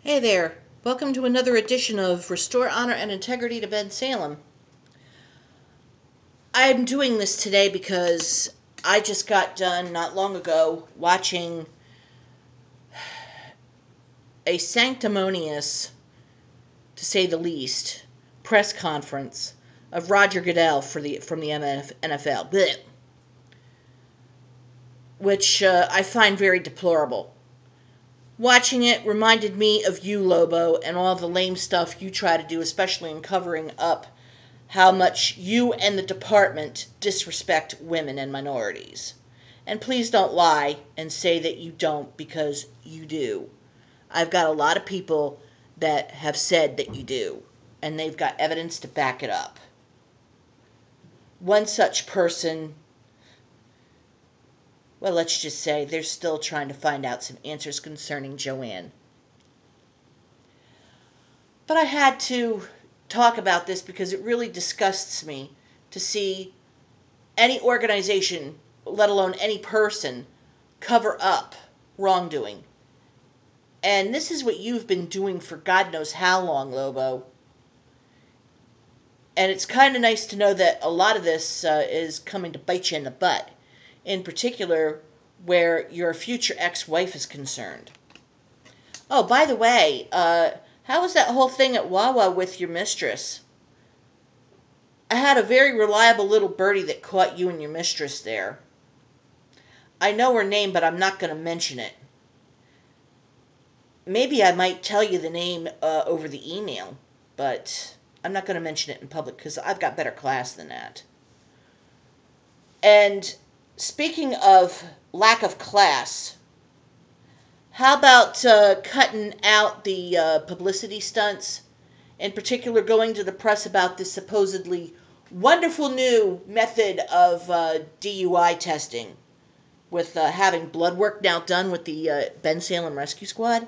Hey there. Welcome to another edition of Restore Honor and Integrity to Bensalem. I'm doing this today because I just got done not long ago watching a sanctimonious, to say the least, press conference of Roger Goodell from the NFL, which I find very deplorable. Watching it reminded me of you, Lobo, and all the lame stuff you try to do, especially in covering up how much you and the department disrespect women and minorities. And please don't lie and say that you don't, because you do. I've got a lot of people that have said that you do, and they've got evidence to back it up. One such person, well, let's just say they're still trying to find out some answers concerning Joanne. But I had to talk about this because it really disgusts me to see any organization, let alone any person, cover up wrongdoing. And this is what you've been doing for God knows how long, Lobo. And it's kind of nice to know that a lot of this is coming to bite you in the butt. In particular, where your future ex-wife is concerned. Oh, by the way, how was that whole thing at Wawa with your mistress? I had a very reliable little birdie that caught you and your mistress there. I know her name, but I'm not going to mention it. Maybe I might tell you the name over the email, but I'm not going to mention it in public because I've got better class than that. And speaking of lack of class, how about cutting out the publicity stunts? In particular, going to the press about this supposedly wonderful new method of DUI testing with having blood work now done with the Bensalem Rescue Squad.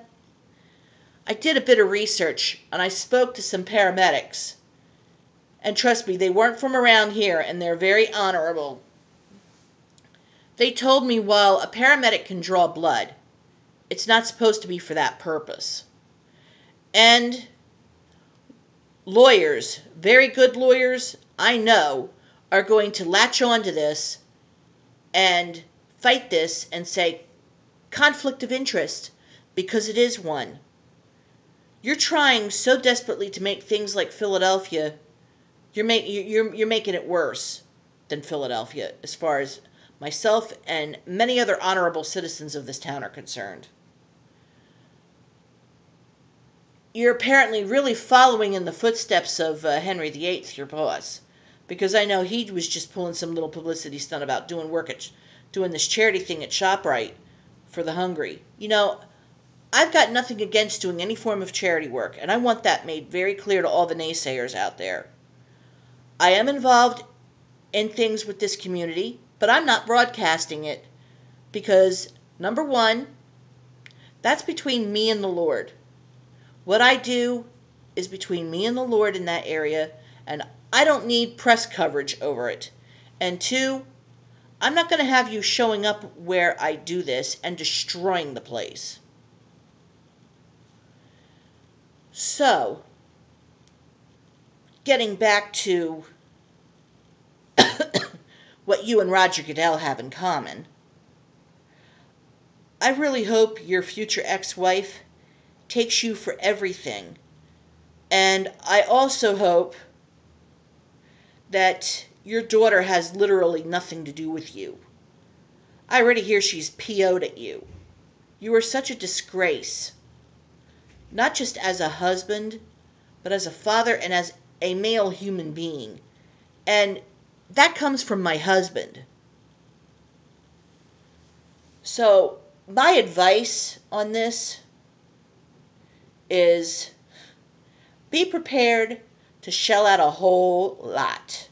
I did a bit of research, and I spoke to some paramedics. And trust me, they weren't from around here, and they're very honorable. They told me while a paramedic can draw blood, it's not supposed to be for that purpose. And lawyers, very good lawyers, I know, are going to latch on to this and fight this and say, conflict of interest, because it is one. You're trying so desperately to make things like Philadelphia, you're making it worse than Philadelphia as far as myself and many other honorable citizens of this town are concerned. You're apparently really following in the footsteps of Henry VIII, your boss, because I know he was just pulling some little publicity stunt about doing this charity thing at ShopRite for the hungry. You know, I've got nothing against doing any form of charity work, and I want that made very clear to all the naysayers out there. I am involved in things with this community, but I'm not broadcasting it because, number one, that's between me and the Lord. What I do is between me and the Lord in that area, and I don't need press coverage over it. And two, I'm not going to have you showing up where I do this and destroying the place. So, getting back to what you and Roger Goodell have in common, I really hope your future ex-wife takes you for everything. And I also hope that your daughter has literally nothing to do with you. I already hear she's PO'd at you. You are such a disgrace, not just as a husband, but as a father and as a male human being. And that comes from my husband. So, my advice on this is be prepared to shell out a whole lot.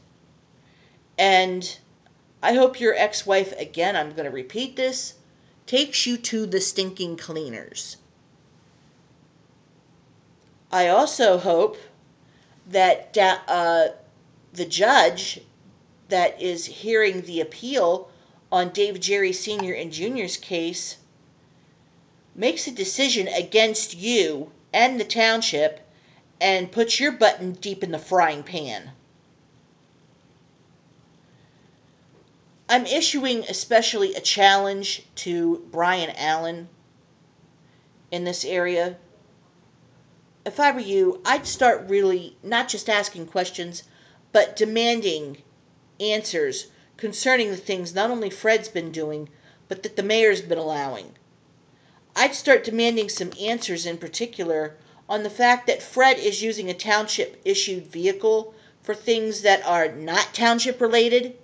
And I hope your ex-wife, again, I'm going to repeat this, takes you to the stinking cleaners. I also hope that the judge that is hearing the appeal on Dave Jerry Sr. and Jr.'s case makes a decision against you and the township and put your button deep in the frying pan. I'm issuing especially a challenge to Brian Allen in this area. If I were you, I'd start really not just asking questions, but demanding answers concerning the things not only Fred's been doing, but that the mayor's been allowing. I'd start demanding some answers in particular on the fact that Fred is using a township-issued vehicle for things that are not township-related.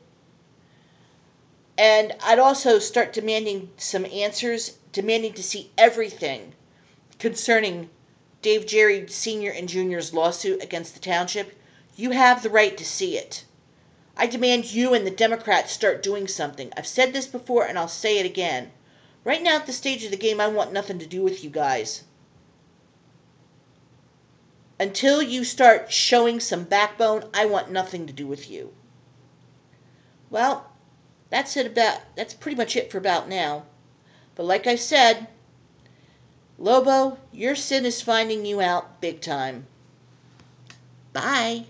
And I'd also start demanding some answers, demanding to see everything concerning Dave Jerry Sr. and Jr.'s lawsuit against the township. You have the right to see it. I demand you and the Democrats start doing something. I've said this before and I'll say it again. Right now at the stage of the game, I want nothing to do with you guys. Until you start showing some backbone, I want nothing to do with you. Well, that's pretty much it for about now. But like I said, Lobo, your sin is finding you out big time. Bye.